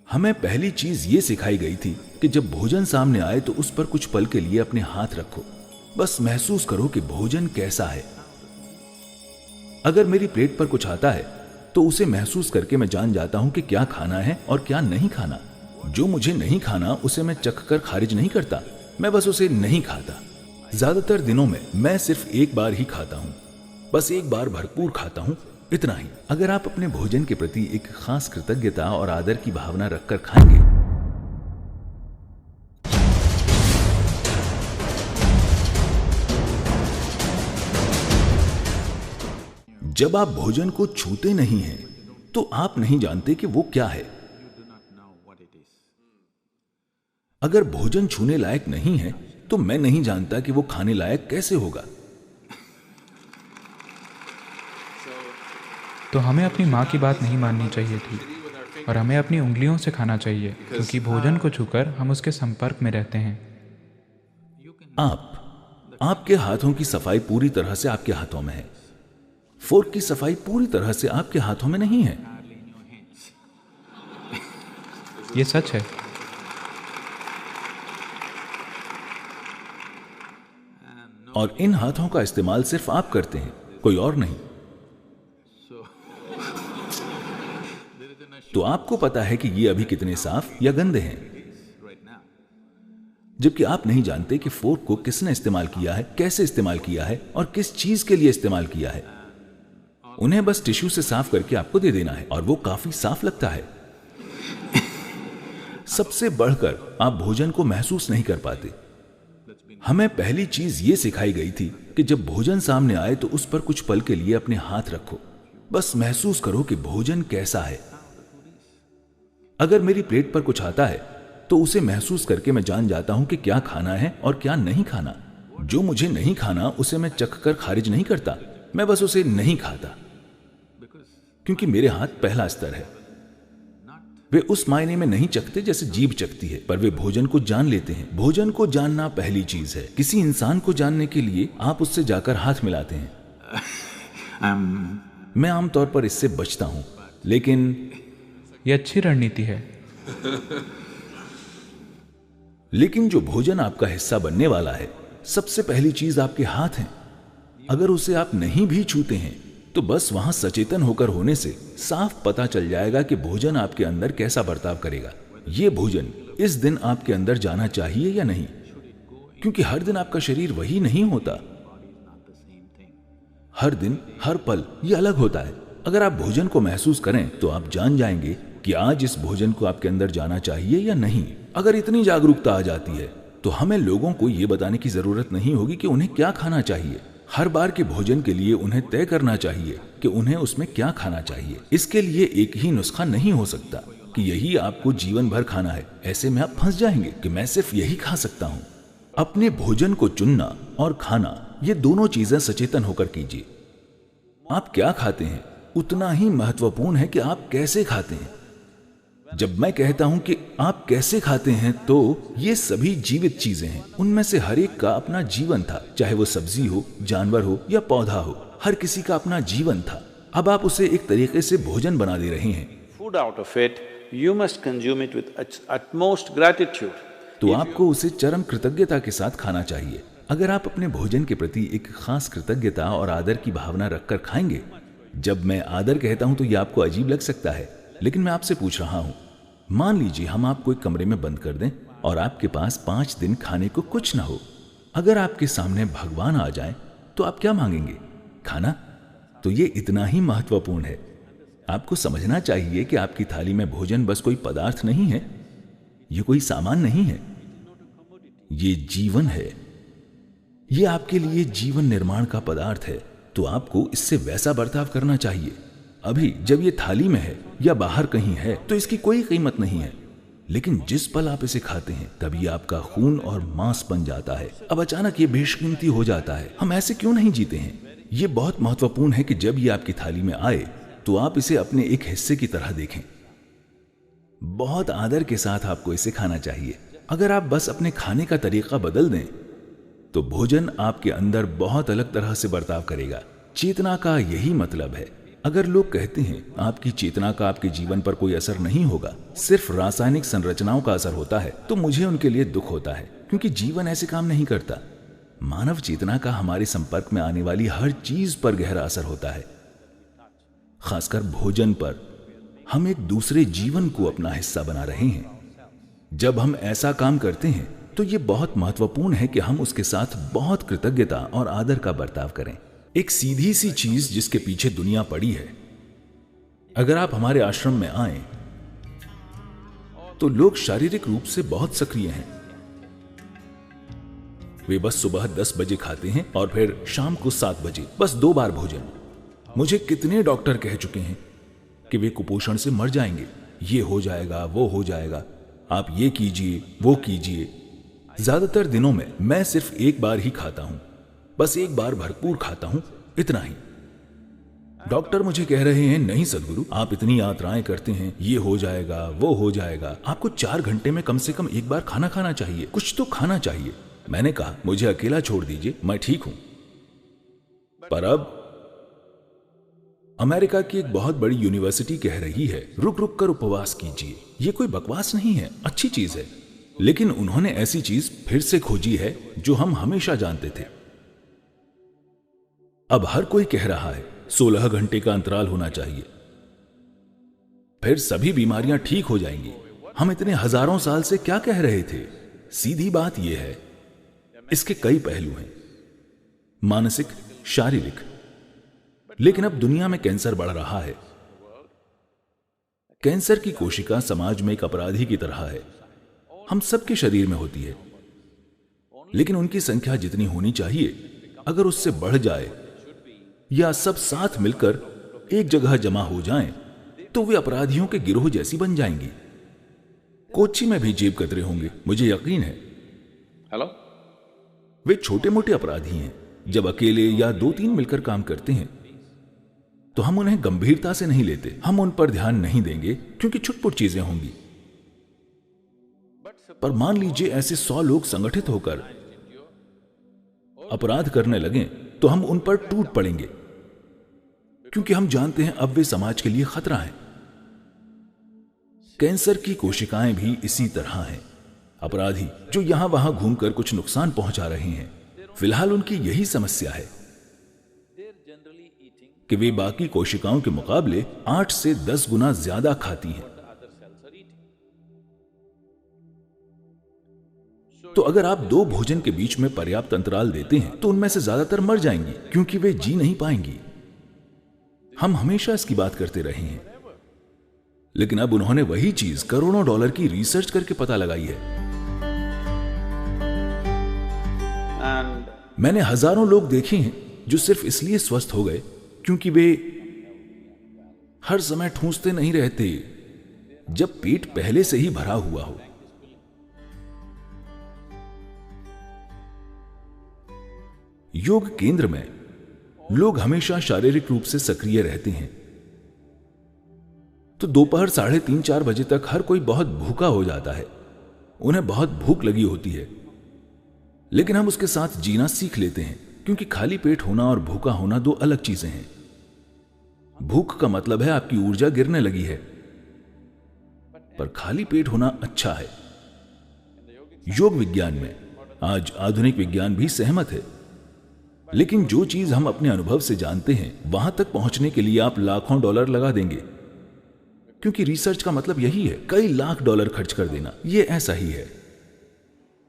हमें पहली चीज ये सिखाई गई थी कि जब भोजन सामने आए तो उस पर कुछ पल के लिए अपने हाथ रखो, बस महसूस करो कि भोजन कैसा है। अगर मेरी प्लेट पर कुछ आता है तो उसे महसूस करके मैं जान जाता हूं कि क्या खाना है और क्या नहीं खाना। जो मुझे नहीं खाना उसे मैं चख कर खारिज नहीं करता, मैं बस उसे नहीं खाता। ज्यादातर दिनों में मैं सिर्फ एक बार ही खाता हूं, बस एक बार भरपूर खाता हूं, इतना ही। अगर आप अपने भोजन के प्रति एक खास कृतज्ञता और आदर की भावना रखकर खाएंगे, जब आप भोजन को छूते नहीं हैं तो आप नहीं जानते कि वो क्या है। अगर भोजन छूने लायक नहीं है तो मैं नहीं जानता कि वो खाने लायक कैसे होगा। तो हमें अपनी माँ की बात नहीं माननी चाहिए थी और हमें अपनी उंगलियों से खाना चाहिए, क्योंकि भोजन को छूकर हम उसके संपर्क में रहते हैं। आपके हाथों की सफाई पूरी तरह से आपके हाथों में है। फोर्क की सफाई पूरी तरह से आपके हाथों में नहीं है। ये सच है। और इन हाथों का इस्तेमाल सिर्फ आप करते हैं, कोई और नहीं। तो आपको पता है कि ये अभी कितने साफ या गंदे हैं, जबकि आप नहीं जानते कि फोर्क को किसने इस्तेमाल किया है, कैसे इस्तेमाल किया है और किस चीज के लिए इस्तेमाल किया है। उन्हें बस टिश्यू से साफ करके आपको दे देना है और वो काफी साफ लगता है। सबसे बढ़कर आप भोजन को महसूस नहीं कर पाते। हमें पहली चीज ये सिखाई गई थी कि जब भोजन सामने आए तो उस पर कुछ पल के लिए अपने हाथ रखो, बस महसूस करो कि भोजन कैसा है। अगर मेरी प्लेट पर कुछ आता है तो उसे महसूस करके मैं जान जाता हूं कि क्या खाना है और क्या नहीं खाना। जो मुझे नहीं खाना उसे मैं चख कर खारिज नहीं करता, मैं बस उसे नहीं खाता, क्योंकि मेरे हाथ पहला स्तर है। वे उस मायने में नहीं चखते जैसे जीभ चखती है, पर वे भोजन को जान लेते हैं। भोजन को जानना पहली चीज है। किसी इंसान को जानने के लिए आप उससे जाकर हाथ मिलाते हैं। मैं आमतौर पर इससे बचता हूं, लेकिन ये अच्छी रणनीति है। लेकिन जो भोजन आपका हिस्सा बनने वाला है, सबसे पहली चीज आपके हाथ हैं। अगर उसे आप नहीं भी छूते हैं तो बस वहां सचेतन होकर होने से साफ पता चल जाएगा कि भोजन आपके अंदर कैसा बर्ताव करेगा। यह भोजन इस दिन आपके अंदर जाना चाहिए या नहीं, क्योंकि हर दिन आपका शरीर वही नहीं होता। हर दिन हर पल ये अलग होता है। अगर आप भोजन को महसूस करें तो आप जान जाएंगे कि आज इस भोजन को आपके अंदर जाना चाहिए या नहीं। अगर इतनी जागरूकता आ जाती है तो हमें लोगों को यह बताने की जरूरत नहीं होगी कि उन्हें क्या खाना चाहिए। हर बार के भोजन के लिए उन्हें तय करना चाहिए कि उन्हें उसमें क्या खाना चाहिए। इसके लिए एक ही नुस्खा नहीं हो सकता कि यही आपको जीवन भर खाना है। ऐसे में आप फंस जाएंगे कि मैं सिर्फ यही खा सकता हूं। अपने भोजन को चुनना और खाना, ये दोनों चीजें सचेतन होकर कीजिए। आप क्या खाते हैं उतना ही महत्वपूर्ण है कि आप कैसे खाते हैं। जब मैं कहता हूं कि आप कैसे खाते हैं तो ये सभी जीवित चीजें हैं। उनमें से हर एक का अपना जीवन था, चाहे वो सब्जी हो, जानवर हो या पौधा हो। हर किसी का अपना जीवन था। अब आप उसे एक तरीके से भोजन बना दे रहे हैं। Food out of it, you must consume it with utmost gratitude. तो आपको उसे चरम कृतज्ञता के साथ खाना चाहिए। अगर आप अपने भोजन के प्रति एक खास कृतज्ञता और आदर की भावना रखकर खाएंगे, जब मैं आदर कहता हूं तो यह आपको अजीब लग सकता है, लेकिन मैं आपसे पूछ रहा हूं, मान लीजिए हम आपको एक कमरे में बंद कर दें और आपके पास 5 दिन खाने को कुछ ना हो। अगर आपके सामने भगवान आ जाएं तो आप क्या मांगेंगे? खाना। तो ये इतना ही महत्वपूर्ण है। आपको समझना चाहिए कि आपकी थाली में भोजन बस कोई पदार्थ नहीं है, ये कोई सामान नहीं है, ये जीवन है। ये आपके लिए जीवन निर्माण का पदार्थ है। तो आपको इससे वैसा बर्ताव करना चाहिए। अभी जब ये थाली में है या बाहर कहीं है तो इसकी कोई कीमत नहीं है, लेकिन जिस पल आप इसे खाते हैं तब ये आपका खून और मांस बन जाता है। अब अचानक ये बेशकीमती हो जाता है। हम ऐसे क्यों नहीं जीते हैं? ये बहुत महत्वपूर्ण है कि जब ये आपकी थाली में आए तो आप इसे अपने एक हिस्से की तरह देखें। बहुत आदर के साथ आपको इसे खाना चाहिए। अगर आप बस अपने खाने का तरीका बदल दें तो भोजन आपके अंदर बहुत अलग तरह से बर्ताव करेगा। चेतना का यही मतलब है। अगर लोग कहते हैं आपकी चेतना का आपके जीवन पर कोई असर नहीं होगा, सिर्फ रासायनिक संरचनाओं का असर होता है, तो मुझे उनके लिए दुख होता है, क्योंकि जीवन ऐसे काम नहीं करता। मानव चेतना का हमारे संपर्क में आने वाली हर चीज पर गहरा असर होता है, खासकर भोजन पर। हम एक दूसरे जीवन को अपना हिस्सा बना रहे हैं। जब हम ऐसा काम करते हैं तो यह बहुत महत्वपूर्ण है कि हम उसके साथ बहुत कृतज्ञता और आदर का बर्ताव करें। एक सीधी सी चीज जिसके पीछे दुनिया पड़ी है। अगर आप हमारे आश्रम में आए तो लोग शारीरिक रूप से बहुत सक्रिय हैं। वे बस सुबह 10 बजे खाते हैं और फिर शाम को 7 बजे, बस 2 बार भोजन। मुझे कितने डॉक्टर कह चुके हैं कि वे कुपोषण से मर जाएंगे, ये हो जाएगा, वो हो जाएगा, आप ये कीजिए, वो कीजिए। ज्यादातर दिनों में मैं सिर्फ 1 बार ही खाता हूं, बस 1 बार भरपूर खाता हूं, इतना ही। डॉक्टर मुझे कह रहे हैं, नहीं सदगुरु, आप इतनी यात्राएं करते हैं, ये हो जाएगा, वो हो जाएगा, आपको 4 घंटे में कम से कम 1 बार खाना खाना चाहिए, कुछ तो खाना चाहिए। मैंने कहा, मुझे अकेला छोड़ दीजिए, मैं ठीक हूं। पर अब अमेरिका की एक बहुत बड़ी यूनिवर्सिटी कह रही है, रुक रुक कर उपवास कीजिए। ये कोई बकवास नहीं है, अच्छी चीज है, लेकिन उन्होंने ऐसी चीज फिर से खोजी है जो हम हमेशा जानते थे। अब हर कोई कह रहा है 16 घंटे का अंतराल होना चाहिए, फिर सभी बीमारियां ठीक हो जाएंगी। हम इतने हजारों साल से क्या कह रहे थे? सीधी बात यह है, इसके कई पहलू हैं, मानसिक, शारीरिक। लेकिन अब दुनिया में कैंसर बढ़ रहा है। कैंसर की कोशिका समाज में एक अपराधी की तरह है, हम सबके शरीर में होती है, लेकिन उनकी संख्या जितनी होनी चाहिए, अगर उससे बढ़ जाए या सब साथ मिलकर एक जगह जमा हो जाएं, तो वे अपराधियों के गिरोह जैसी बन जाएंगी। कोच्चि में भी जेब कतरे होंगे, मुझे यकीन है। हेलो, वे छोटे मोटे अपराधी हैं। जब अकेले या 2-3 मिलकर काम करते हैं तो हम उन्हें गंभीरता से नहीं लेते, हम उन पर ध्यान नहीं देंगे क्योंकि छुटपुट चीजें होंगी। पर मान लीजिए ऐसे 100 लोग संगठित होकर अपराध करने लगें, तो हम उन पर टूट पड़ेंगे, क्योंकि हम जानते हैं अब वे समाज के लिए खतरा हैं। कैंसर की कोशिकाएं भी इसी तरह हैं, अपराधी जो यहां वहां घूमकर कुछ नुकसान पहुंचा रहे हैं। फिलहाल उनकी यही समस्या है कि वे बाकी कोशिकाओं के मुकाबले 8 से 10 गुना ज्यादा खाती हैं। तो अगर आप 2 भोजन के बीच में पर्याप्त अंतराल देते हैं तो उनमें से ज्यादातर मर जाएंगी, क्योंकि वे जी नहीं पाएंगी। हम हमेशा इसकी बात करते रहे हैं, लेकिन अब उन्होंने वही चीज करोड़ों डॉलर की रिसर्च करके पता लगाई है। मैंने हजारों लोग देखे हैं जो सिर्फ इसलिए स्वस्थ हो गए क्योंकि वे हर समय ठूंसते नहीं रहते जब पेट पहले से ही भरा हुआ हो। योग केंद्र में लोग हमेशा शारीरिक रूप से सक्रिय रहते हैं, तो दोपहर 3:30-4 बजे तक हर कोई बहुत भूखा हो जाता है, उन्हें बहुत भूख लगी होती है। लेकिन हम उसके साथ जीना सीख लेते हैं, क्योंकि खाली पेट होना और भूखा होना 2 अलग चीजें हैं। भूख का मतलब है आपकी ऊर्जा गिरने लगी है, पर खाली पेट होना अच्छा है। योग विज्ञान में आज आधुनिक विज्ञान भी सहमत है, लेकिन जो चीज हम अपने अनुभव से जानते हैं, वहां तक पहुंचने के लिए आप लाखों डॉलर लगा देंगे, क्योंकि रिसर्च का मतलब यही है, कई लाख डॉलर खर्च कर देना। ये ऐसा ही है।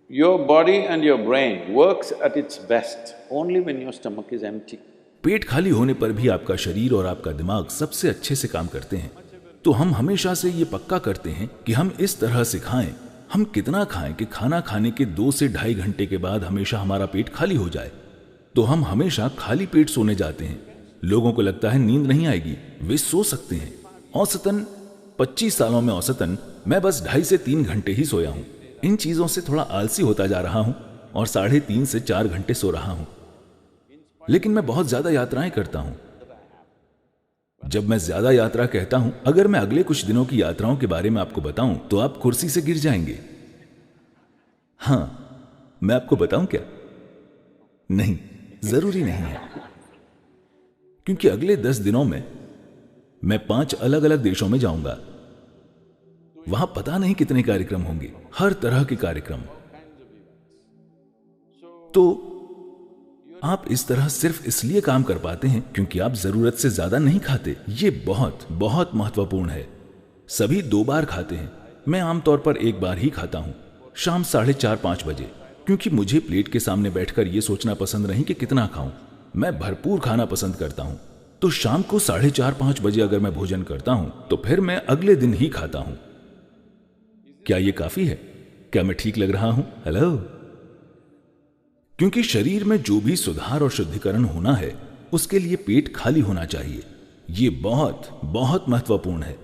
your body and your brain works at its best only when your stomach is empty. पेट खाली होने पर भी आपका शरीर और आपका दिमाग सबसे अच्छे से काम करते हैं। तो हम हमेशा से ये पक्का करते हैं कि हम इस तरह से खाएं, हम कितना खाएं कि खाना खाने के 2 से 2.5 घंटे के बाद हमेशा हमारा पेट खाली हो जाए। तो हम हमेशा खाली पेट सोने जाते हैं। लोगों को लगता है नींद नहीं आएगी, वे सो सकते हैं। औसतन 25 सालों में औसतन मैं बस 2.5 से 3 घंटे ही सोया हूं। इन चीजों से थोड़ा आलसी होता जा रहा हूं और 3.5 से 4 घंटे सो रहा हूं। लेकिन मैं बहुत ज्यादा यात्राएं करता हूं। जब मैं ज्यादा यात्रा कहता हूं, अगर मैं अगले कुछ दिनों की यात्राओं के बारे में आपको बताऊं तो आप कुर्सी से गिर जाएंगे। हां, मैं आपको बताऊं क्या? नहीं, जरूरी नहीं है, क्योंकि अगले 10 दिनों में मैं 5 अलग अलग देशों में जाऊंगा। वहां पता नहीं कितने कार्यक्रम होंगे, हर तरह के कार्यक्रम। तो आप इस तरह सिर्फ इसलिए काम कर पाते हैं क्योंकि आप जरूरत से ज्यादा नहीं खाते। ये बहुत बहुत महत्वपूर्ण है। सभी 2 बार खाते हैं, मैं आमतौर पर 1 बार ही खाता हूं, शाम 4:30-5 बजे, क्योंकि मुझे प्लेट के सामने बैठकर यह सोचना पसंद नहीं कि कितना खाऊं। मैं भरपूर खाना पसंद करता हूं। तो शाम को 4:30-5 बजे अगर मैं भोजन करता हूं तो फिर मैं अगले दिन ही खाता हूं। क्या यह काफी है? क्या मैं ठीक लग रहा हूं? हेलो। क्योंकि शरीर में जो भी सुधार और शुद्धिकरण होना है उसके लिए पेट खाली होना चाहिए। यह बहुत बहुत महत्वपूर्ण है,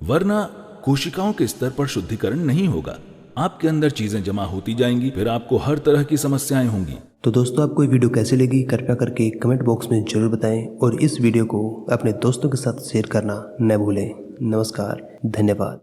वरना कोशिकाओं के स्तर पर शुद्धिकरण नहीं होगा। आपके अंदर चीजें जमा होती जाएंगी, फिर आपको हर तरह की समस्याएं होंगी। तो दोस्तों, आपको ये वीडियो कैसी लगी कृपया करके कमेंट बॉक्स में जरूर बताएं और इस वीडियो को अपने दोस्तों के साथ शेयर करना न भूलें। नमस्कार, धन्यवाद।